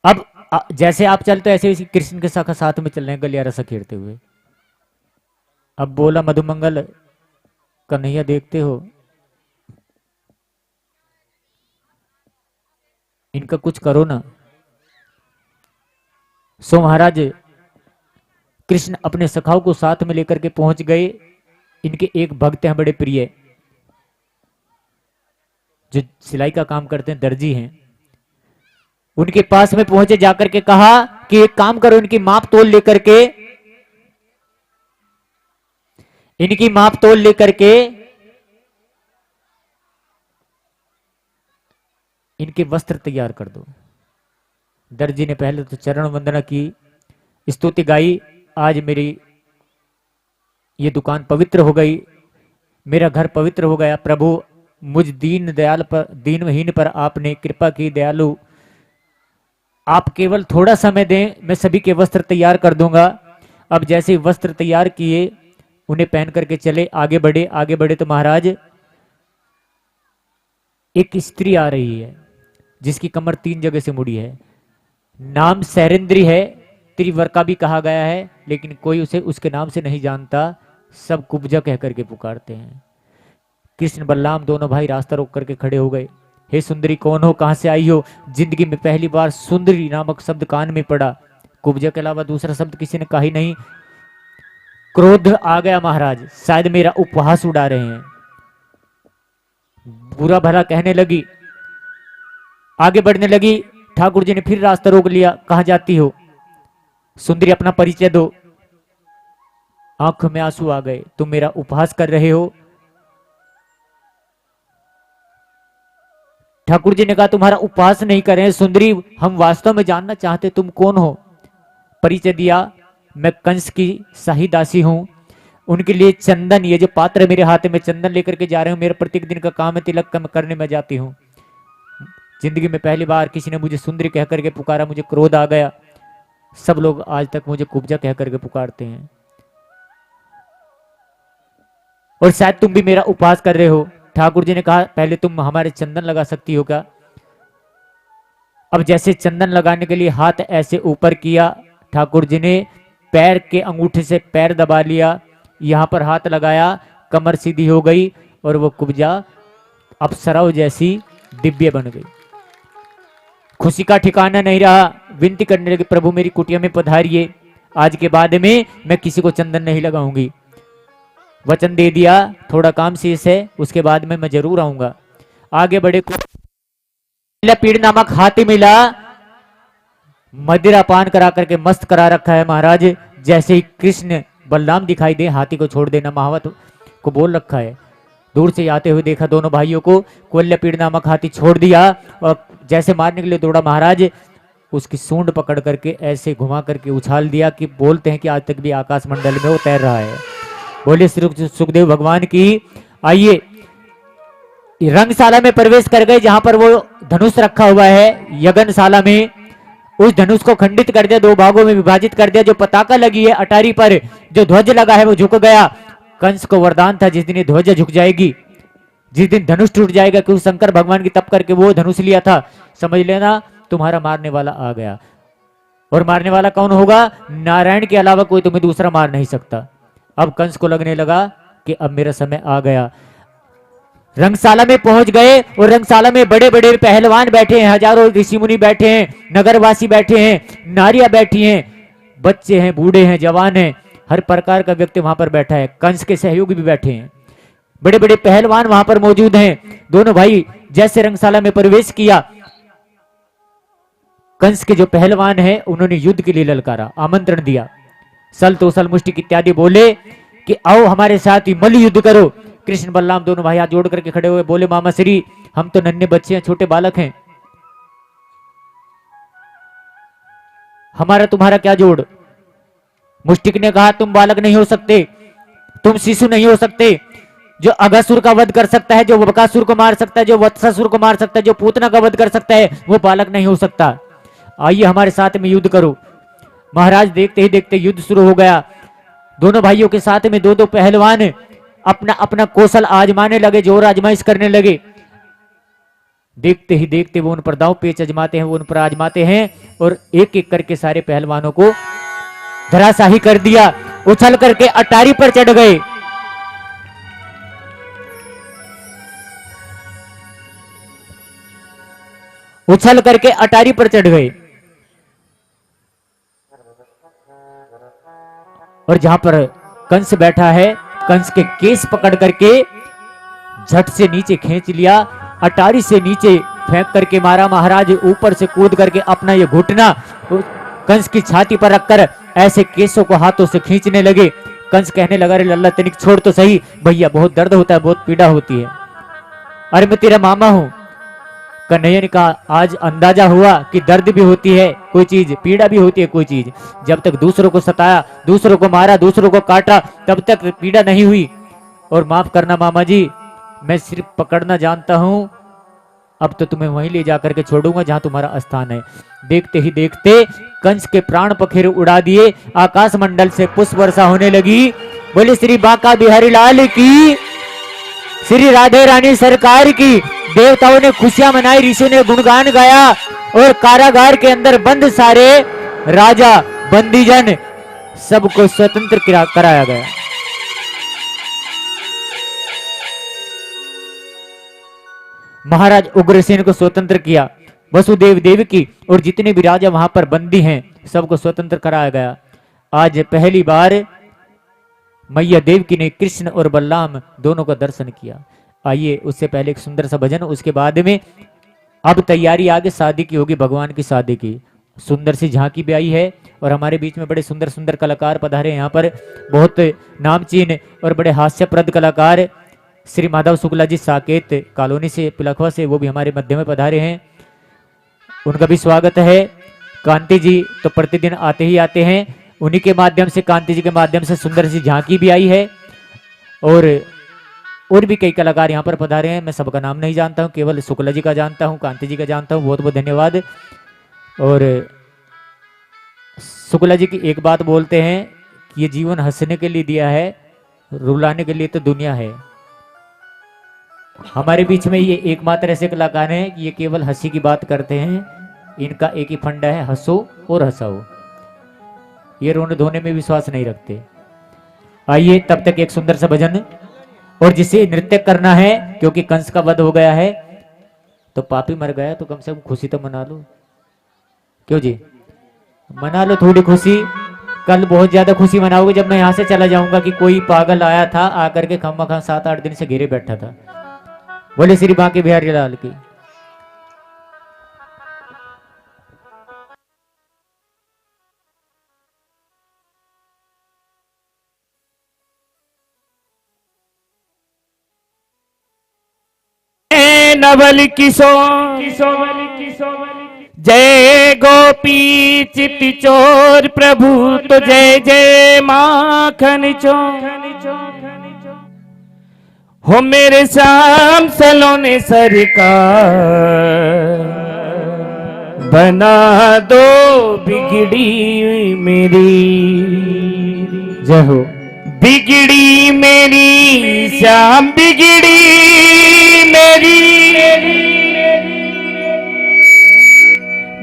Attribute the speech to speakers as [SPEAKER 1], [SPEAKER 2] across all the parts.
[SPEAKER 1] अब जैसे आप चलते ऐसे ही कृष्ण के साथ साथ में चल रहे हैं गलियारा सा खेलते हुए। अब बोला मधुमंगल, कन्हैया देखते हो इनका कुछ करो ना। सो महाराज कृष्ण अपने सखाओं को साथ में लेकर के पहुंच गए। इनके एक भक्त हैं बड़े प्रिय, जो सिलाई का काम करते हैं, दर्जी हैं। उनके पास में पहुंचे, जाकर के कहा कि एक काम करो, इनकी माप तोल लेकर के, इनकी माप तोल लेकर के इनके वस्त्र तैयार कर दो। दर्जी ने पहले तो चरण वंदना की, स्तुति गाई, आज मेरी ये दुकान पवित्र हो गई, मेरा घर पवित्र हो गया। प्रभु मुझ दीन दयाल पर, दीनहीन पर आपने कृपा की, दयालु आप केवल थोड़ा समय दें, मैं सभी के वस्त्र तैयार कर दूंगा। अब जैसे वस्त्र तैयार किए, उन्हें पहन करके चले, आगे बढ़े। आगे बढ़े तो महाराज एक स्त्री आ रही है जिसकी कमर 3 जगह से मुड़ी है। नाम सैरेंद्री है, त्रिवर्का भी कहा गया है, लेकिन कोई उसे उसके नाम से नहीं जानता, सब कुब्जा कह करके पुकारते हैं। कृष्ण बलराम दोनों भाई रास्ता रोक करके खड़े हो गए। हे सुंदरी, कौन हो, कहां से आई हो? जिंदगी में पहली बार सुंदरी नामक शब्द कान में पड़ा। कुब्जा के अलावा दूसरा शब्द किसी ने कहा ही नहीं। क्रोध आ गया महाराज, शायद मेरा उपहास उड़ा रहे हैं। बुरा भला कहने लगी, आगे बढ़ने लगी। ठाकुर जी ने फिर रास्ता रोक लिया। कहां जाती हो? सुंदरी अपना परिचय दो। आंखों में आंसू आ गए, तुम मेरा उपहास कर रहे हो? ठाकुर जी ने कहा तुम्हारा उपहास नहीं करें सुंदरी, हम वास्तव में जानना चाहते तुम कौन हो। परिचय दिया, मैं कंस की शाही दासी हूं। उनके लिए चंदन, ये जो पात्र मेरे हाथ में चंदन लेकर के जा रहे हो, मेरा प्रत्येक दिन का काम है, तिलक कम करने में जाती हूँ। जिंदगी में पहली बार किसी ने मुझे सुंदरी कह करके पुकारा, मुझे क्रोध आ गया। सब लोग आज तक मुझे कुब्जा कह करके पुकारते हैं, और शायद तुम भी मेरा उपहास कर रहे हो। ठाकुर जी ने कहा पहले तुम हमारे चंदन लगा सकती हो क्या? अब जैसे चंदन लगाने के लिए हाथ ऐसे ऊपर किया, ठाकुर जी ने पैर के अंगूठे से पैर दबा लिया, यहां पर हाथ लगाया, कमर सीधी हो गई, और वो कुब्जा अप्सराओं जैसी दिव्य बन गई। खुशी का ठिकाना नहीं रहा, विनती करने लगे, प्रभु मेरी कुटिया में पधारिए, आज के बाद में मैं किसी को चंदन नहीं लगाऊंगी। वचन दे दिया, थोड़ा काम शेष है, उसके बाद में मैं जरूर आऊंगा। आगे बढ़े, पीड़ नामक हाथी मिला, मदिरा पान करा करके मस्त करा रखा है महाराज। जैसे ही कृष्ण बलराम दिखाई दे, हाथी को छोड़ देना महावत को बोल रखा है। दूर से आते हुए देखा दोनों भाइयों को, कोल्य पीड़ नामक हाथी छोड़ दिया, और जैसे मारने के लिए दौड़ा महाराज, उसकी सूंड पकड़ करके ऐसे घुमा करके उछाल दिया कि बोलते हैं कि आज तक भी आकाश मंडल में वो तैर रहा है। बोले सुखदेव भगवान की। आइए रंगशाला में प्रवेश कर गए, जहां पर वो धनुष रखा हुआ है, यज्ञशाला में। उस धनुष को खंडित कर दिया, 2 भागों में विभाजित कर दिया। जो पताका लगी है अटारी पर, जो ध्वज लगा है वो झुक गया। कंस को वरदान था जिस दिन ये ध्वज झुक जाएगी, जिस दिन धनुष टूट जाएगा, क्योंकि शंकर भगवान की तप करके वो धनुष लिया था, समझ लेना तुम्हारा मारने वाला आ गया। और मारने वाला कौन होगा? नारायण के अलावा कोई तुम्हें दूसरा मार नहीं सकता। अब कंस को लगने लगा कि अब मेरा समय आ गया। रंगशाला में पहुंच गए, और रंगशाला में बड़े बड़े पहलवान बैठे हैं, हजारों ऋषि मुनि बैठे हैं, नगरवासी बैठे हैं, नारियां बैठी हैं, बच्चे हैं, बूढ़े हैं, जवान हैं, हर प्रकार का व्यक्ति वहां पर बैठा है। कंस के सहयोगी भी बैठे हैं, बड़े बड़े पहलवान वहां पर मौजूद हैं। दोनों भाई जैसे रंगशाला में प्रवेश किया, कंस के जो पहलवान हैं उन्होंने युद्ध के लिए ललकारा, आमंत्रण दिया। सल तोसल मुष्टिक इत्यादि बोले कि आओ हमारे साथ ही मल्ल युद्ध करो। कृष्ण बलराम दोनों भाई हाथ जोड़ करके खड़े हुए, बोले मामा श्री, हम तो नन्हे बच्चे हैं, छोटे बालक हैं, हमारा तुम्हारा क्या जोड़? मुष्टिक ने कहा तुम बालक नहीं हो सकते, तुम शिशु नहीं हो सकते। जो अघासुर का वध कर सकता है, जो बकासुर को मार सकता है, जो वत्सासुर को मार सकता है, जो पूतना का वध कर सकता है, वो बालक नहीं हो सकता। आइए हमारे साथ में युद्ध करो। महाराज देखते ही देखते युद्ध शुरू हो गया। दोनों भाइयों के साथ में 2-2 पहलवान अपना अपना कौशल आजमाने लगे, जोर आजमाइश करने लगे। देखते ही देखते वो उन पर दांव पेच अजमाते हैं, वो उन पर आजमाते हैं और एक एक करके सारे पहलवानों को धराशाही कर दिया। उछल करके अटारी पर चढ़ गए। उछल करके अटारी पर चढ़ गए और जहां पर कंस बैठा है, कंस के केस पकड़ करके झट से नीचे खींच लिया, अटारी से नीचे फेंक करके मारा। महाराज ऊपर से कूद करके अपना ये घुटना कंस की छाती पर रखकर ऐसे केसों को हाथों से खींचने लगे। कंस कहने लगा, अरे लल्ला तनिक छोड़ तो सही भैया, बहुत दर्द होता है, बहुत पीड़ा होती है। अरे मैं तेरा मामा हूं। कन्हैया ने कहा, आज अंदाजा हुआ कि दर्द भी होती है कोई चीज, पीड़ा भी होती है कोई चीज। जब तक दूसरों को सताया, दूसरों को मारा, दूसरों को काटा, तब तक पीड़ा नहीं हुई। और माफ करना मामा जी, मैं सिर्फ पकड़ना जानता हूं, अब तो तुम्हें वहीं ले जाकर के छोड़ूंगा जहां तुम्हारा स्थान है। देखते ही देखते कंस के प्राण पखेरु उड़ा दिए, आकाश मंडल से पुष्प वर्षा होने लगी। बोले श्री बांका बिहारी लाल की, श्री राधे रानी सरकार की। देवताओं ने खुशियां मनाई, ऋषि ने गुणगान गाया और कारागार के अंदर बंद सारे राजा बंदीजन सबको स्वतंत्र कराया गया। महाराज उग्रसेन को स्वतंत्र किया, वसुदेव देवकी और जितने भी राजा वहां पर बंदी हैं सबको स्वतंत्र कराया गया। आज पहली बार मैया देवकी ने कृष्ण और बलराम दोनों का दर्शन किया। आइए उससे पहले एक सुंदर सा भजन, उसके बाद में अब तैयारी आगे शादी की होगी, भगवान की शादी की। सुंदर सी झांकी भी आई है और हमारे बीच में बड़े सुंदर सुंदर कलाकार पधारे। यहाँ पर बहुत नामचीन और बड़े हास्यप्रद कलाकार श्री माधव शुक्ला जी साकेत कॉलोनी से, पिलखवा से, वो भी हमारे मध्य में पधारे हैं, उनका भी स्वागत है। कांति जी तो प्रतिदिन आते ही आते हैं, उन्हीं के माध्यम से, कांति जी के माध्यम से सुंदर सी झांकी भी आई है। और भी कई कलाकार यहाँ पर पधारे हैं, मैं सबका नाम नहीं जानता हूँ, केवल शुक्ला जी का जानता हूँ, कांति जी का जानता हूँ, बहुत बहुत धन्यवाद। और शुक्ला जी की एक बात बोलते हैं कि ये जीवन हंसने के लिए दिया है, रुलाने के लिए तो दुनिया है। हमारे बीच में ये एकमात्र ऐसे कलाकार हैं कि ये केवल हंसी की बात करते हैं, इनका एक ही फंडा है, हंसो और हंसाओ। ये रोने धोने में विश्वास नहीं रखते। आइए तब तक एक सुंदर सा भजन, और जिसे नृत्य करना है क्योंकि कंस का वध हो गया है, तो पापी मर गया तो कम से कम खुशी तो मना लो। क्यों जी, मना लो थोड़ी खुशी। कल बहुत ज्यादा खुशी मनाओगे जब मैं यहाँ से चला जाऊंगा कि कोई पागल आया था, आकर के खम्मा 7-8 दिन से घेरे बैठा था। बोले श्री बांके बिहारी लाल की।
[SPEAKER 2] नवल किशोर जय गोपी चित चोर प्रभु तो जय जय माखन चोर हो मेरे श्याम सलोने सरकार बना दो बिगड़ी मेरी।
[SPEAKER 1] जय हो।
[SPEAKER 2] बिगड़ी मेरी श्याम बिगड़ी मेरी,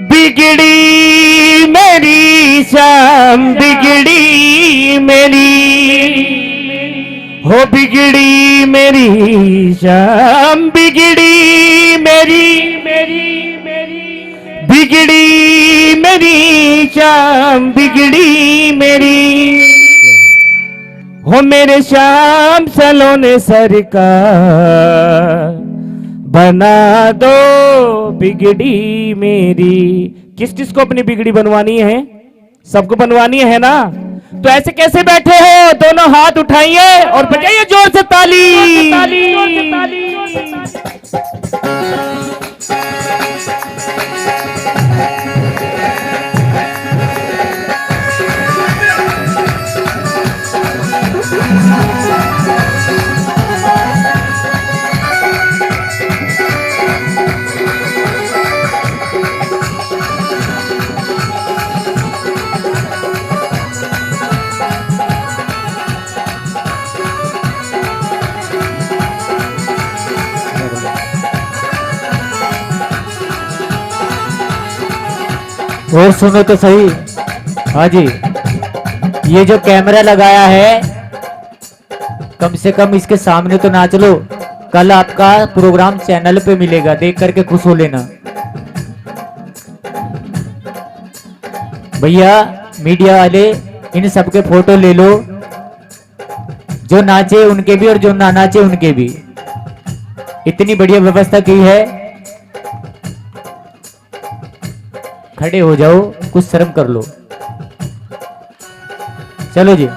[SPEAKER 2] बिगड़ी मेरी श्याम बिगड़ी मेरी, हो बिगड़ी मेरी श्याम बिगड़ी मेरी, बिगड़ी मेरी श्याम बिगड़ी मेरी, हो मेरे श्याम सलोने सरकार बना दो बिगड़ी मेरी। किस किस को अपनी बिगड़ी बनवानी है? सबको बनवानी है ना? तो ऐसे कैसे बैठे हो? दोनों हाथ उठाइए और बजाइए जोर से ताली।
[SPEAKER 1] और सुनो तो सही। हाँ जी, ये जो कैमरा लगाया है, कम से कम इसके सामने तो नाच लो। कल आपका प्रोग्राम चैनल पे मिलेगा, देख करके खुश हो लेना। भैया मीडिया वाले, इन सबके फोटो ले लो, जो नाचे उनके भी और जो ना नाचे उनके भी। इतनी बढ़िया व्यवस्था की है। खड़े हो जाओ, कुछ शर्म कर लो। चलो जी।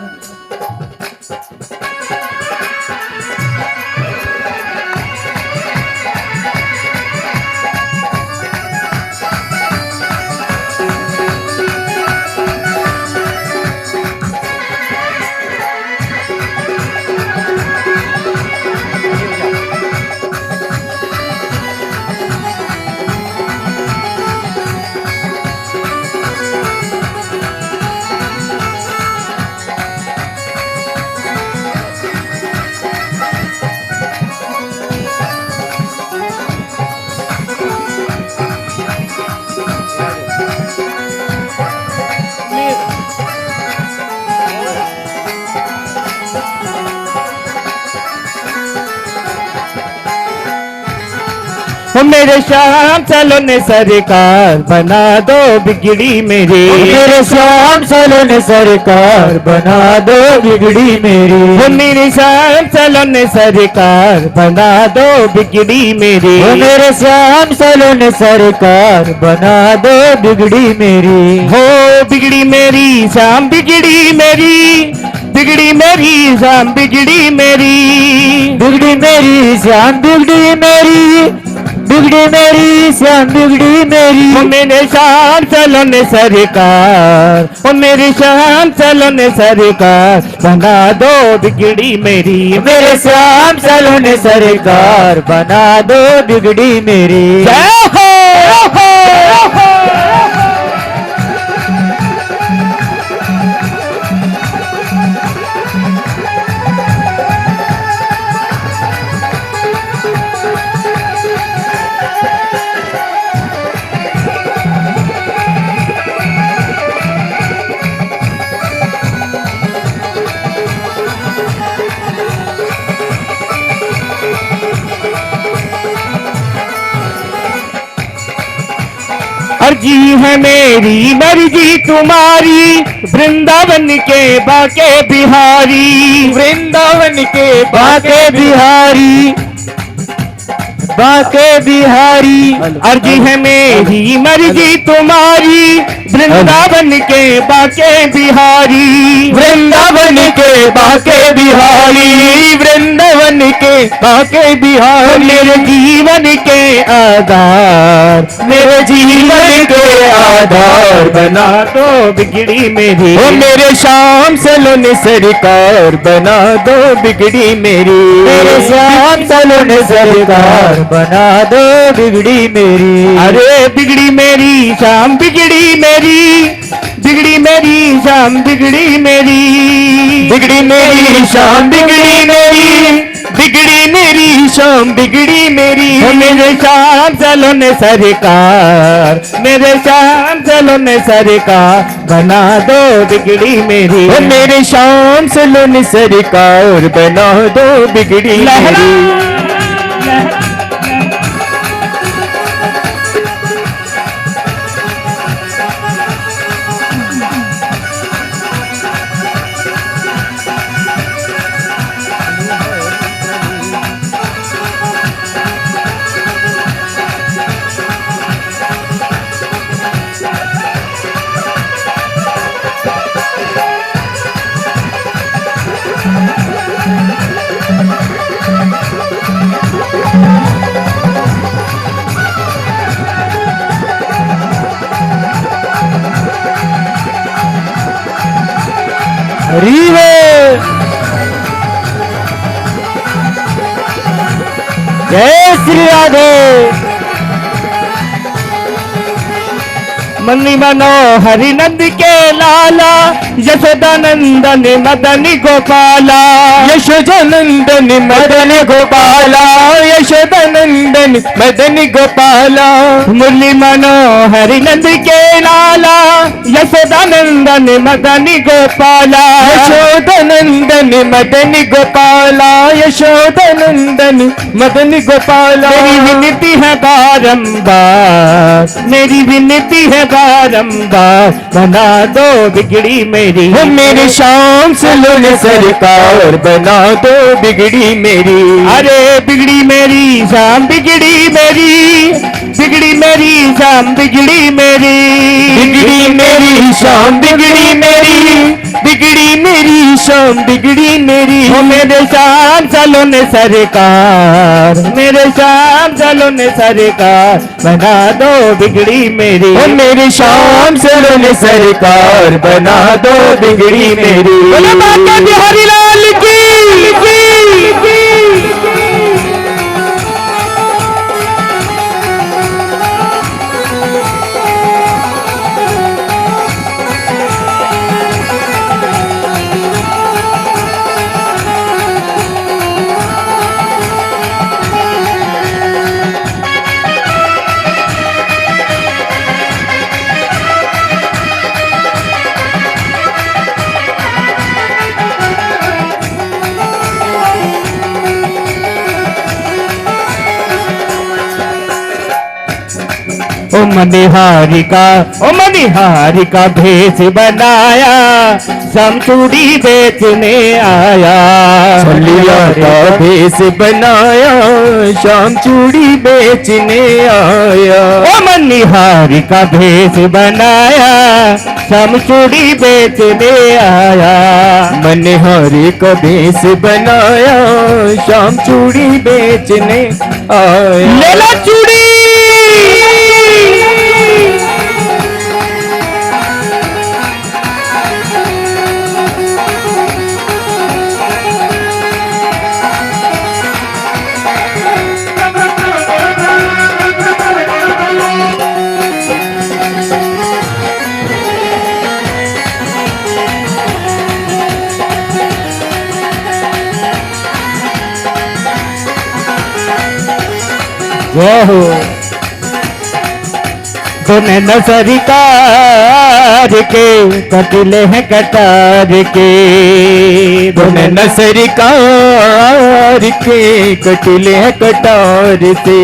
[SPEAKER 2] मेरे श्याम सलोने सरकार बना दो बिगड़ी मेरी।
[SPEAKER 1] मेरे श्याम सलोने सरकार बना दो बिगड़ी मेरी।
[SPEAKER 2] मेरे श्याम सलोने सरकार बना दो बिगड़ी मेरी।
[SPEAKER 1] मेरे श्याम सलोने सरकार बना दो बिगड़ी मेरी।
[SPEAKER 2] हो बिगड़ी मेरी श्याम बिगड़ी मेरी, बिगड़ी मेरी श्याम बिगड़ी मेरी,
[SPEAKER 1] बिगड़ी मेरी श्याम बिगड़ी मेरी, बिगड़ी मेरी श्याम बिगड़ी मेरी।
[SPEAKER 2] ओ मेरे श्याम सलोने सरकार, ओ मेरे श्याम सलोने सरकार बना दो बिगड़ी मेरी।
[SPEAKER 1] मेरे श्याम सलोने सरकार बना दो बिगड़ी मेरी।
[SPEAKER 2] जय हो, हो, हो। अर्जी है मेरी मर्जी तुम्हारी, वृंदावन के बाके बिहारी,
[SPEAKER 1] वृंदावन के बाके बिहारी, बाके बिहारी।
[SPEAKER 2] अर्जी है मेरी मर्जी तुम्हारी, वृंदावन के बाके बिहारी,
[SPEAKER 1] वृंदावन के बाके बिहारी, वृंदावन के बाके बिहारी।
[SPEAKER 2] मेरे जीवन के आधार,
[SPEAKER 1] मेरे जीवन के आधार
[SPEAKER 2] बना दो बिगड़ी मेरी।
[SPEAKER 1] ओ मेरे श्याम सलोने सरकार बना दो बिगड़ी मेरी। मेरे श्याम सलोने सरकार बना दो बिगड़ी मेरी।
[SPEAKER 2] अरे बिगड़ी मेरी श्याम बिगड़ी मेरी, बिगड़ी मेरी श्याम बिगड़ी मेरी,
[SPEAKER 1] बिगड़ी मेरी श्याम बिगड़ी मेरी,
[SPEAKER 2] बिगड़ी मेरी श्याम बिगड़ी मेरी। मेरे श्याम सलोने सरकार, मेरे श्याम सलोने सरकार बना दो बिगड़ी मेरी।
[SPEAKER 1] ओ मेरे श्याम सलोने सरकार बना दो बिगड़ी मेरी। रीवे जय श्री राधे।
[SPEAKER 2] मुरली मनोहरि नंद के लाला, यशोदानंदन मदन गोपाला,
[SPEAKER 3] यशोदानंदन मदन गोपाला, यशोदानंदन मदन गोपाला।
[SPEAKER 2] मुरली मनोहरि नंद के लाला, यशोदानंदन मदन गोपाला,
[SPEAKER 3] यशोदानंदन मदन गोपाला, यशोदानंदन मदन गोपाला।
[SPEAKER 2] मेरी विनती है बारंबार, मेरी विनती है बारंबार, बना दो बिगड़ी मेरी।
[SPEAKER 3] वो मेरे शाम सलोने सरकार, बना दो बिगड़ी मेरी।
[SPEAKER 2] अरे बिगड़ी मेरी शाम, बिगड़ी मेरी, बिगड़ी मेरी शाम, बिगड़ी मेरी,
[SPEAKER 3] बिगड़ी मेरी शाम, बिगड़ी मेरी, बिगड़ी मेरी शाम, बिगड़ी मेरी।
[SPEAKER 2] वो मेरे शाम सलोने सरकार, मेरे शाम सलोने सरकार, बना दो बिगड़ी मेरी।
[SPEAKER 3] वो मेरे शाम सलोने सरकार, बना दो बिगड़ी मेरी।
[SPEAKER 2] बोलो बाबा बिहारी लाल की। ओ मनिहारिका, ओ मनिहारिका भेष बनाया, समचूड़ी बेचने आया।
[SPEAKER 3] छलिया का भेष बनाया, शाम चूड़ी बेचने आया।
[SPEAKER 2] ओ मनिहारिका भेष बनाया, समचूड़ी बेचने आया।
[SPEAKER 3] मनहारी का भेष बनाया, शाम चूड़ी बेचने आया।
[SPEAKER 2] लेला चूड़ी। जय हो। दोनों नसरिकार के कटिले हैं कटार के,
[SPEAKER 3] दोनों नसरिकार के कटिले हैं कटार से।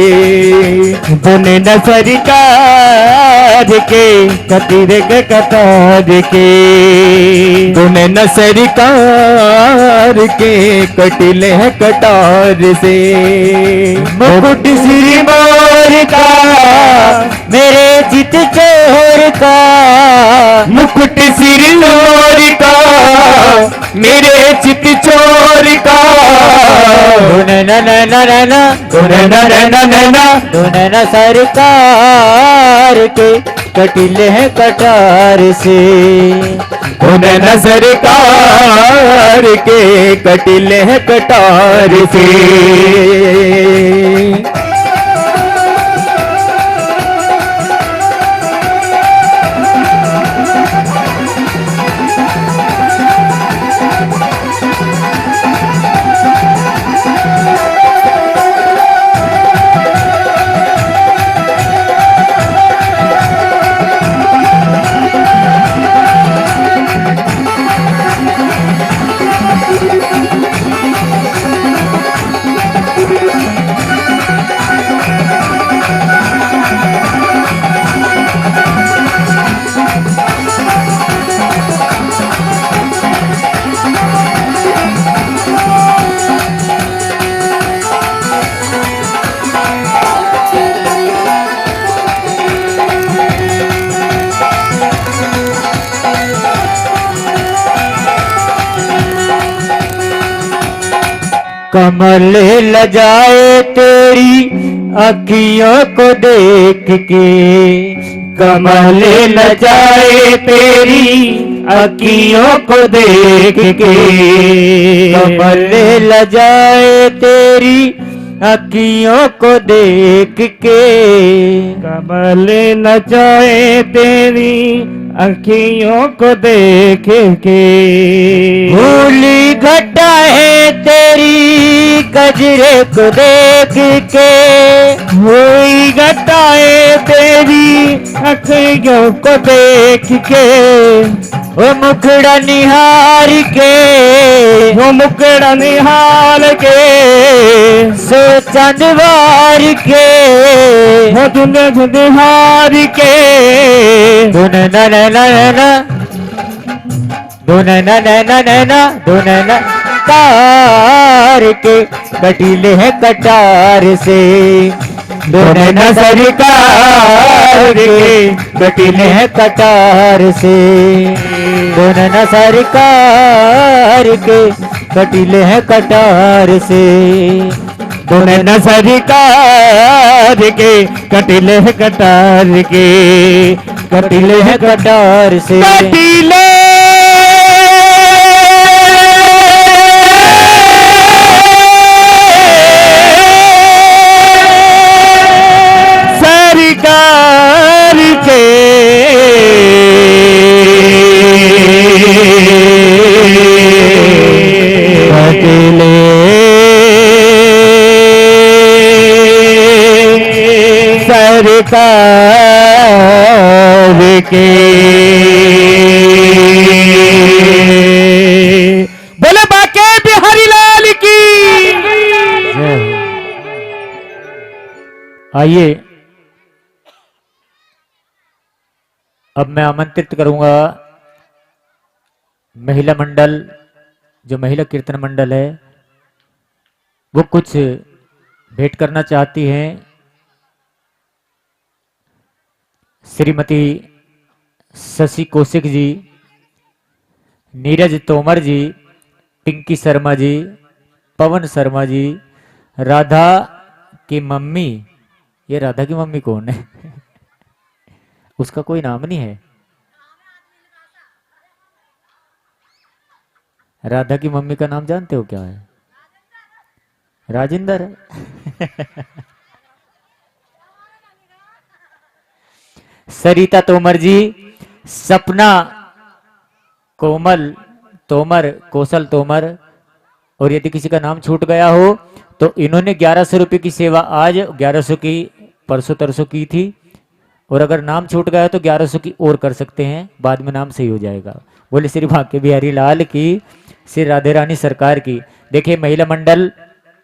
[SPEAKER 2] दोनों नसरिकार के कटिले के कटार के,
[SPEAKER 3] दोनों नसरिकार के कटिले हैं कटार से।
[SPEAKER 2] मुकुट श्री मोर का, मेरे चित चोर का,
[SPEAKER 3] मुकुट सिर लोर का, मेरे चित चोर का।
[SPEAKER 1] दोनों सरकार के कटिले हैं कटार से।
[SPEAKER 3] दोनों सरकार के कटिले हैं कटार से।
[SPEAKER 1] कमल लजाए तेरी अखियों को देख के,
[SPEAKER 2] कमल लजाए तेरी अखियों को देख के,
[SPEAKER 1] कमल लजाए तेरी अखियों को देख के,
[SPEAKER 2] कमल नचाए तेरी अखियों को देख के,
[SPEAKER 1] भूली घटाए तेरी कजरे को देख के,
[SPEAKER 2] हुई घटाए तेरी अखियों को देख के,
[SPEAKER 1] ओ मुखड़ा निहार के,
[SPEAKER 2] वो मुकड़ा निहाल के,
[SPEAKER 1] सो चंदवार के,
[SPEAKER 2] वो दुल्हन निहार के,
[SPEAKER 1] दुन न न न न, दुन न न न न न, दुन न तार के, कटीले है कटार से, दुन न सरकार के, कटीले है कटार से, दुन न सरकार के, कटीले है कटार से, दुन न सरकार के, कटीले है कटार के, कटीले है कटार से,
[SPEAKER 2] कटीले सरकार के,
[SPEAKER 1] कटीले
[SPEAKER 2] सरकार के। बोले बाके बिहारी लाल की।
[SPEAKER 1] आइए अब मैं आमंत्रित करूंगा महिला मंडल, जो महिला कीर्तन मंडल है वो कुछ भेंट करना चाहती हैं। श्रीमती शशि कौशिक जी, नीरज तोमर जी, पिंकी शर्मा जी, पवन शर्मा जी, राधा की मम्मी। ये राधा की मम्मी कौन है? उसका कोई नाम नहीं है। राधा की मम्मी का नाम जानते हो क्या है? राजेंद्र है। सरिता तोमर जी, सपना कोमल तोमर, कौशल तोमर। और यदि किसी का नाम छूट गया हो तो इन्होंने 1100 रुपये की सेवा आज 1100 की परसों तरसों की थी, और अगर नाम छूट गया तो 1100 की और कर सकते हैं, बाद में नाम सही हो जाएगा। बोले श्री भाग्य बिहारी लाल की, श्री राधे रानी सरकार की। देखिए महिला मंडल,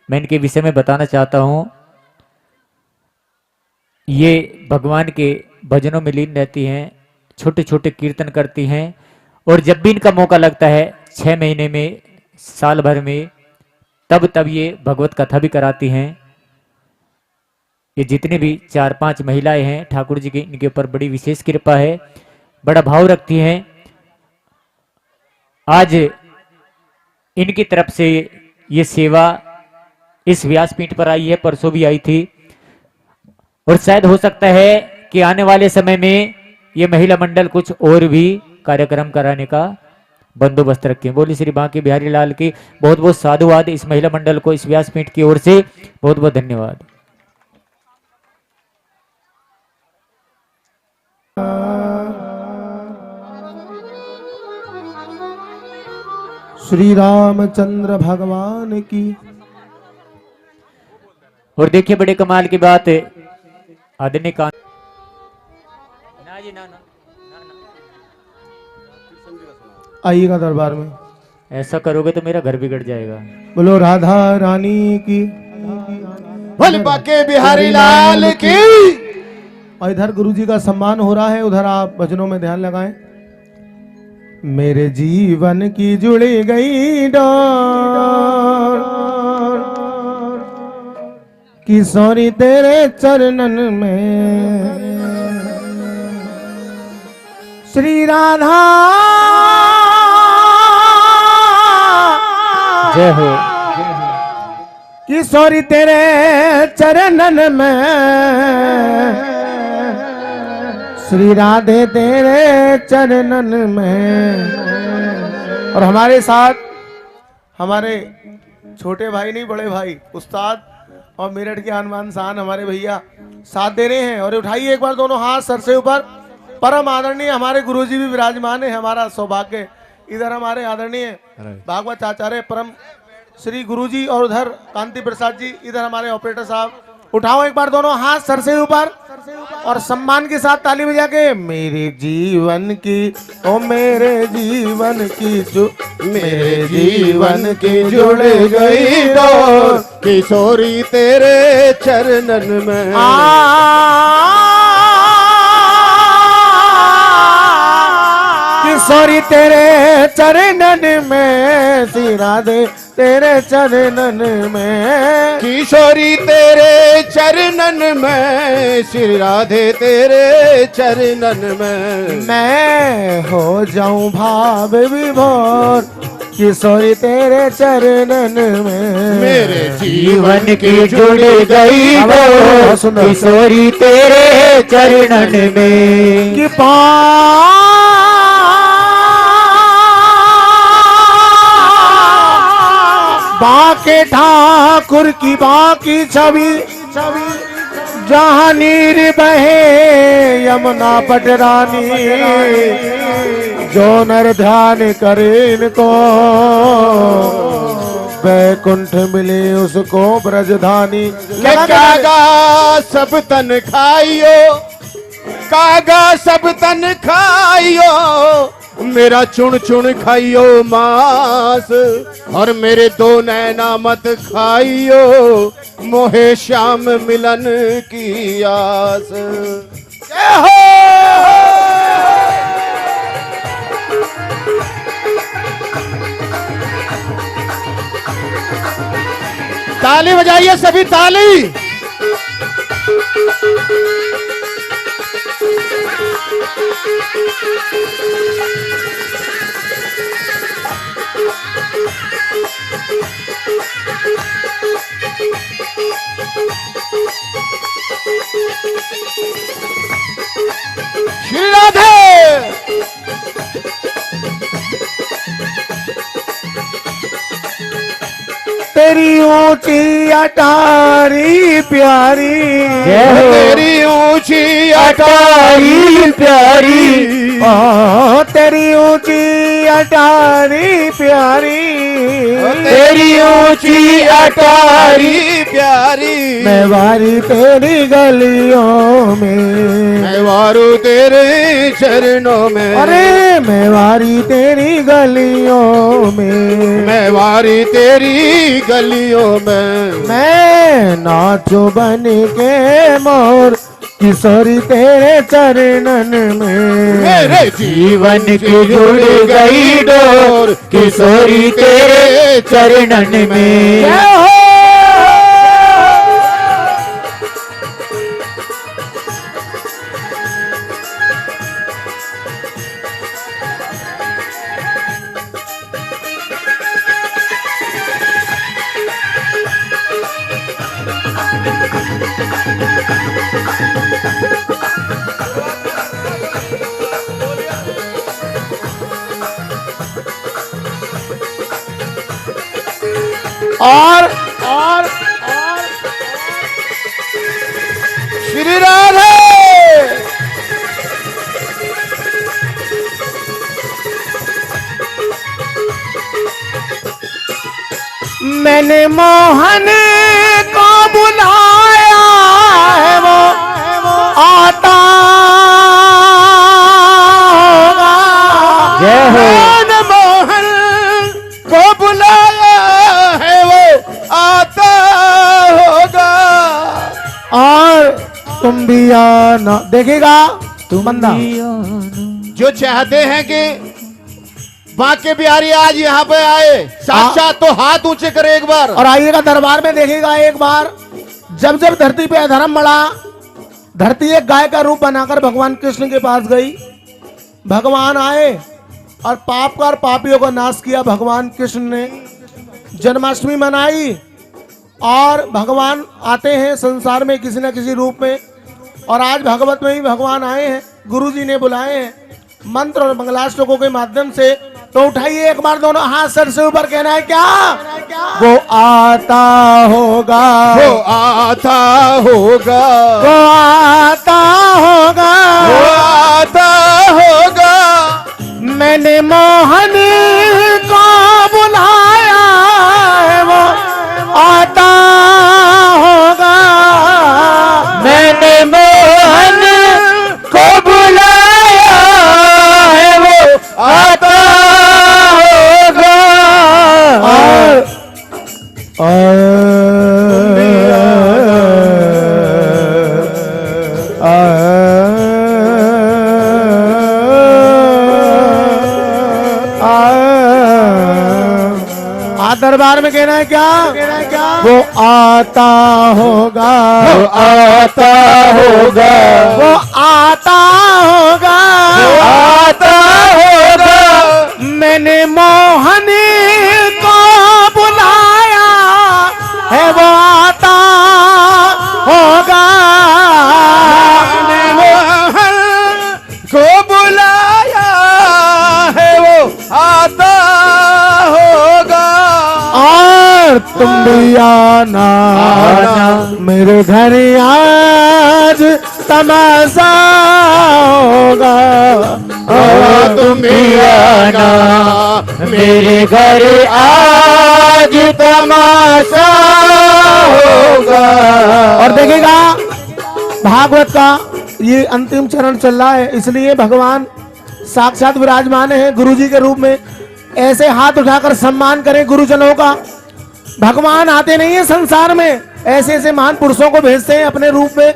[SPEAKER 1] मैं इनके विषय में बताना चाहता हूं। ये भगवान के भजनों में लीन रहती हैं, छोटे छोटे कीर्तन करती हैं, और जब भी इनका मौका लगता है 6 महीने में, साल भर में, तब ये भगवत कथा भी कराती हैं। ये जितने भी 4-5 महिलाएं हैं, ठाकुर जी की इनके ऊपर बड़ी विशेष कृपा है, बड़ा भाव रखती हैं। आज इनकी तरफ से ये सेवा इस व्यासपीठ पर आई है, परसों भी आई थी, और शायद हो सकता है कि आने वाले समय में ये महिला मंडल कुछ और भी कार्यक्रम कराने का बंदोबस्त रखें। बोली श्री बांके बिहारी लाल की। बहुत बहुत साधुवाद इस महिला मंडल को, इस व्यासपीठ की ओर से बहुत बहुत धन्यवाद।
[SPEAKER 3] श्री रामचंद्र भगवान की।
[SPEAKER 1] और देखिए बड़े कमाल की बात है, आदरणीय का ना जी, ना ना,
[SPEAKER 3] आइएगा दरबार में।
[SPEAKER 1] ऐसा करोगे तो मेरा घर बिगड़ जाएगा।
[SPEAKER 3] बोलो राधा रानी की।
[SPEAKER 4] बोले बाके बिहारी लाल की।
[SPEAKER 3] और इधर गुरुजी का सम्मान हो रहा है, उधर आप भजनों में ध्यान लगाएं। मेरे जीवन की जुड़ी गई डोर, किशोरी तेरे चरणन में, श्री राधा
[SPEAKER 1] जय हो।
[SPEAKER 3] किशोरी तेरे चरणन में, श्री राधे तेरे चरणन में। और हमारे साथ हमारे छोटे भाई नहीं, बड़े भाई उस्ताद और मेरठ के हनुमान शान हमारे भैया साथ दे रहे हैं। और उठाइए एक बार दोनों हाथ सर से ऊपर। परम आदरणीय हमारे गुरुजी भी विराजमान है, हमारा सौभाग्य। इधर हमारे आदरणीय भागवत आचार्य परम श्री गुरुजी और उधर कांति प्रसाद जी, इधर हमारे ऑपरेटर साहब। उठाओ एक बार दोनों हाथ सर से ऊपर और सम्मान के साथ ताली बजा के। मेरे जीवन की ओ मेरे जीवन की जो
[SPEAKER 4] मेरे जीवन की जुड़ गई डोर, किशोरी तेरे चरणन में।
[SPEAKER 3] किशोरी तेरे चरणन में, श्री राधे तेरे चरणन में।
[SPEAKER 4] किशोरी तेरे चरणन में, श्री राधे तेरे चरणन में।
[SPEAKER 3] मैं हो जाऊं भाव विभोर, किशोरी तेरे चरणन में।
[SPEAKER 4] मेरे
[SPEAKER 1] जीवन की जुड़ गई डोर, किशोरी तेरे चरणन में।
[SPEAKER 3] कि बाके ठाकुर की बाकी छवि, जहाँ नीर बहे यमुना पटरानी, जो नर ध्यान करे इनको वैकुंठ मिले उसको ब्रजधानी।
[SPEAKER 4] कागा सब तन खाइयो, कागा सब तन खाइयो, मेरा चुन चुन खाइयो मांस, और मेरे दो नैना मत खाइयो, मोहे श्याम मिलन की आस। जय हो। ताली बजाइए सभी, ताली। श्री राधे।
[SPEAKER 3] तेरी ऊंची अटारी प्यारी,
[SPEAKER 4] तेरी ऊंची अटारी प्यारी,
[SPEAKER 3] तेरी ऊंची अटारी प्यारी,
[SPEAKER 4] तेरी ऊंची अटारी प्यारी।
[SPEAKER 3] मैं वारी तेरी गलियों में,
[SPEAKER 4] मैं वारू तेरे चरणों में।
[SPEAKER 3] अरे मैं वारी तेरी गलियों में,
[SPEAKER 4] मैं वारी तेरी गलियों में।
[SPEAKER 3] मैं नाचो बन के मोर, किशोरी तेरे चरणन में।
[SPEAKER 4] मेरे
[SPEAKER 1] जीवन की जुड़ गई डोर, किशोरी तेरे चरणन में।
[SPEAKER 3] जय हो। और
[SPEAKER 4] श्री राधे।
[SPEAKER 3] मैंने मोहन को बुलाया है, वो आता होगा।
[SPEAKER 1] जय हो।
[SPEAKER 4] मैंने मोहन को बुलाया है, वो आता होगा।
[SPEAKER 3] और तुम भी आना, देखेगा तू बंदा।
[SPEAKER 4] जो चाहते हैं कि बांके बिहारी आज यहाँ पे आए साक्षात, तो हाथ ऊंचे करे एक बार।
[SPEAKER 3] और आइएगा दरबार में, देखेगा एक बार जब जब धरती पे अधर्म बढ़ा, धरती एक गाय का रूप बनाकर भगवान कृष्ण के पास गई। भगवान आए और पाप कर पापियों का नाश किया भगवान कृष्ण ने। जन्माष्टमी मनाई और भगवान आते हैं संसार में किसी न किसी रूप में। और आज भागवत में ही भगवान आए हैं, गुरु जी ने बुलाए हैं मंत्र और मंगलाष्टकों के माध्यम से। तो उठाइए एक बार दोनों हाथ सर से ऊपर, कहना है क्या? वो आता होगा,
[SPEAKER 4] वो आता होगा,
[SPEAKER 3] वो आता होगा,
[SPEAKER 4] वो आता होगा।
[SPEAKER 3] मैंने मोहन को बुलाया है, वो आता होगा।
[SPEAKER 1] मैंने मोहन को बुलाया है, वो आता होगा।
[SPEAKER 3] दरबार में कहना है क्या? वो आता होगा,
[SPEAKER 4] वो आता होगा,
[SPEAKER 3] वो आता होगा,
[SPEAKER 4] वो आता होगा।
[SPEAKER 3] मैंने मोहन को बुलाया है, वो आता होगा।
[SPEAKER 4] मैंने मोहन को बुलाया है, वो आता होगा।
[SPEAKER 3] और तुम भी आना मेरे घर, आज तमाशा होगा।
[SPEAKER 4] और तुम भी आना मेरे घर, आज तमाशा होगा।
[SPEAKER 3] और देखिएगा भागवत का ये अंतिम चरण चल रहा है, इसलिए भगवान साक्षात विराजमान है गुरुजी के रूप में। ऐसे हाथ उठाकर सम्मान करें गुरुजनों का। भगवान आते नहीं है संसार में, ऐसे ऐसे महान पुरुषों को भेजते हैं अपने रूप में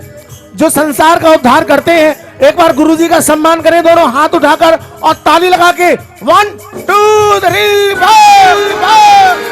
[SPEAKER 3] जो संसार का उद्धार करते हैं। एक बार गुरुजी का सम्मान करें दोनों हाथ उठाकर और ताली लगा के। 1 2 3 4।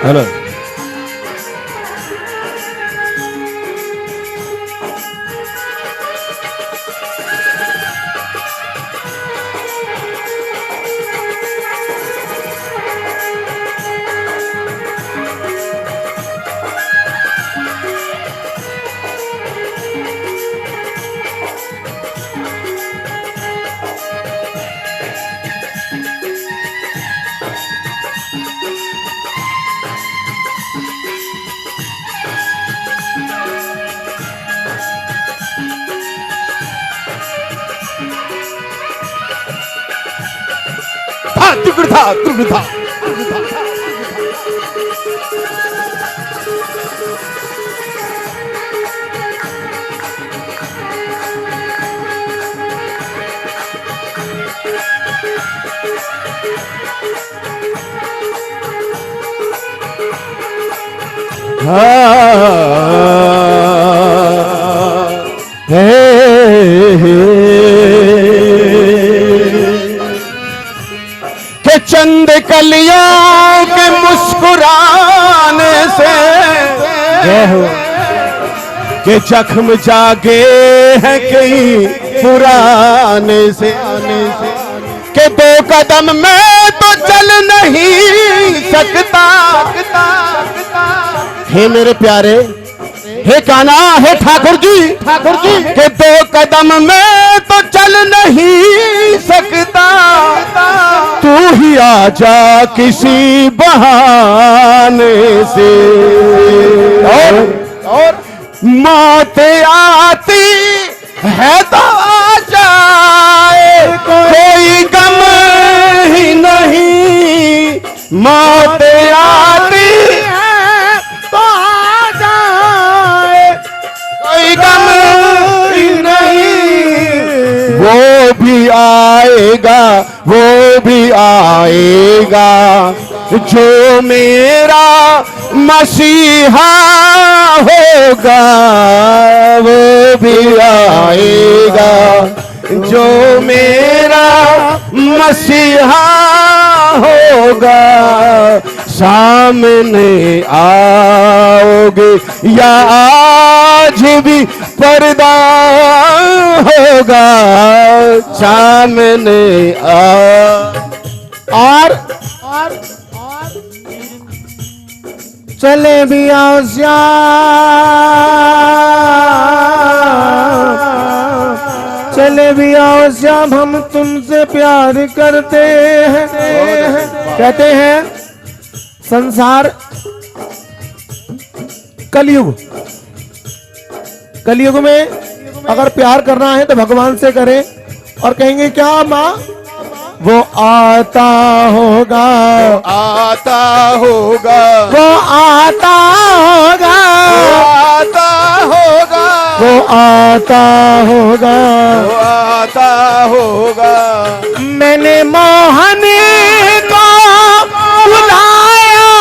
[SPEAKER 4] हेलो। दुर्गुधा के चंद कलियों के मुस्कुराने से के जख्म जागे हैं कई पुराने से के 2 कदम में तो चल नहीं सकता। हे मेरे प्यारे, हे कान्हा, हे ठाकुर जी के 2 कदम में तो चल नहीं सकता। तू ही आजा किसी बहाने से। और मौत आती है तो आ जाए, कोई गम ही नहीं। मौत आती है तो आ जाए, कोई गम ही नहीं। वो भी आएगा, वो भी आएगा जो मेरा मसीहा होगा। वो भी आएगा जो मेरा मसीहा होगा। सामने आओगे या आ आज भी पर्दा होगा सामने और चले भी आओ श्याम, चले भी आओ श्याम, हम तुमसे प्यार करते हैं। कहते हैं संसार कलयुग, कलयुग में अगर प्यार करना है तो भगवान से करें। और कहेंगे क्या माँ, वो आता होगा, आता होगा, वो आता होगा, आता होगा, वो आता होगा, वो आता होगा। मैंने मोहन को बुलाया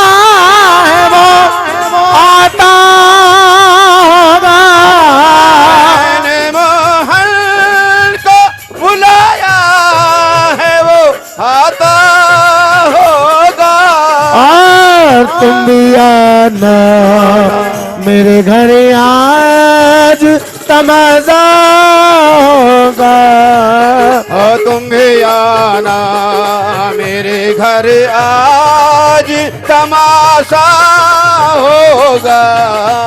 [SPEAKER 4] है, वो आता होगा। मैंने मोहन को बुलाया है, वो आता होगा। और तुम भी आना मेरे घर, आज तमाशा होगा। और तुम भी आना मेरे घर, आज तमाशा होगा।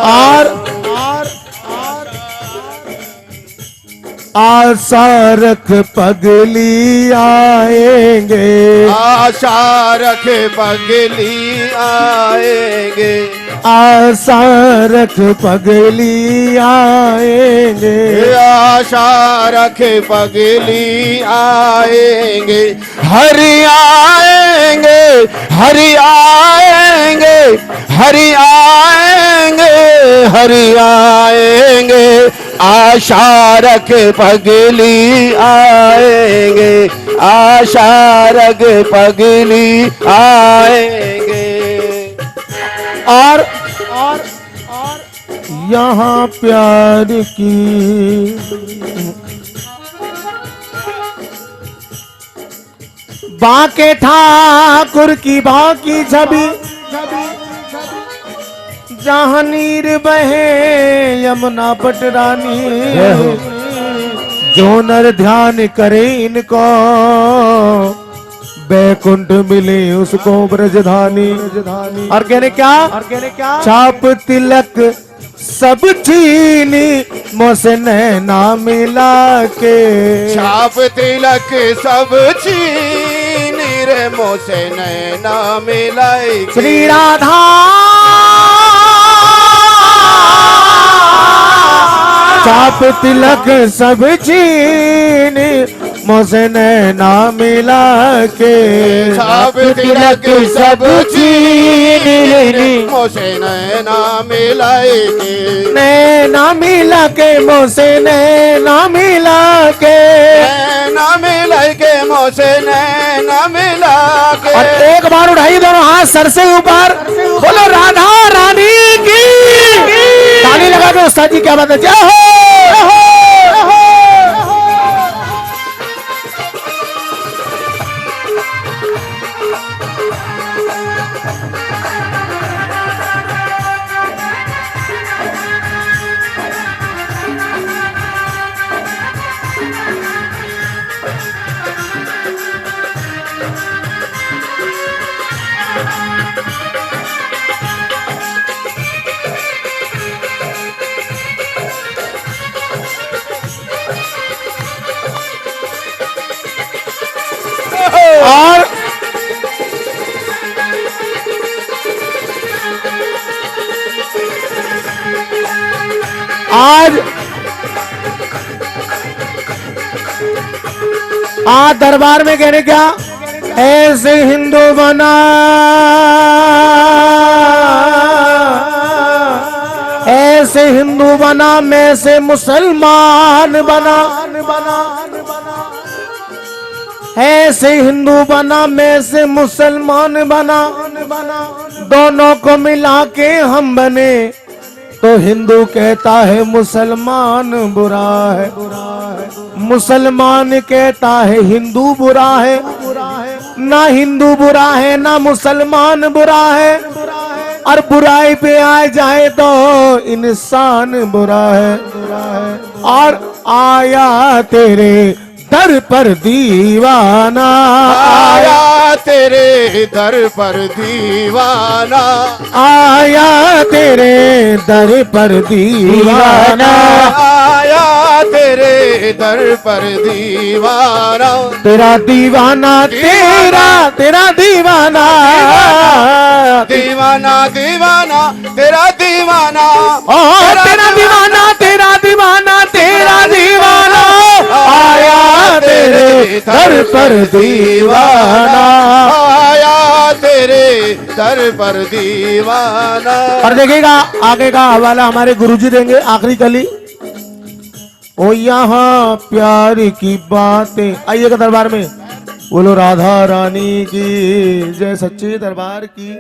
[SPEAKER 4] और आशा रख पगली आएंगे, आशा रख पगली आएंगे, आशा रख पगली आएंगे, आशा रख पगली आएंगे। हरि आएंगे, हरि आएंगे, हरि आएंगे, हरि आएंगे। आशा रख पगली आएंगे, आशा रख पगली आएंगे। और यहाँ प्यार की बाके ठाकुर की बाकी छवि, जहाँ नीर बहे यमुना पटरानी। जो नर ध्यान करे इनको, बैकुंठ मिले उसको ब्रजधानी। और कहने क्या, छाप तिलक सब चीनी मोसे नैना मिला के, छाप तिलक सब चीनी रे मोसे नैना मिलाए। श्री राधा छाप तिलक सब चीनी मोसे नैना मिला के, छाप तिलक सब चीनी मोसे नैना मिलाए के, नैना मिला के मोसे नैना मिला के, नैना मिला के मोसे नैना मिला के। और एक बार उठाई दोनों हाथ सर से ऊपर, बोलो राधा रानी की। ताली लगा के उस्ताद जी क्या बात है, जय हो। और आज दरबार में कहने क्या, ऐसे हिंदू बना, ऐसे हिंदू बना, मैं से मुसलमान बना, ऐसे हिंदू बना, मैं से मुसलमान बना। दोनों को मिला के हम बने, तो हिंदू कहता है मुसलमान बुरा है, मुसलमान कहता है हिंदू बुरा है। ना हिंदू बुरा है, ना मुसलमान बुरा है।
[SPEAKER 3] और बुराई पे आ जाए तो इंसान बुरा है और आया तेरे दर पर दीवाना
[SPEAKER 4] आया तेरे दर पर दीवाना
[SPEAKER 3] आया तेरे दर पर दीवाना
[SPEAKER 4] आया तेरे दर पर दीवाना
[SPEAKER 3] तेरा दीवाना तेरा दीवाना
[SPEAKER 4] दीवाना दीवाना तेरा दीवाना
[SPEAKER 3] और तेरा दीवाना आया तेरे दर पर दीवाना
[SPEAKER 4] आया तेरे दर पर दीवाना।
[SPEAKER 3] और देखिएगा आगे का हवाला हमारे गुरुजी देंगे आखिरी कली। ओ यहाँ प्यार की बातें, आइएगा दरबार में, बोलो राधा रानी की जय, सच्चे दरबार की।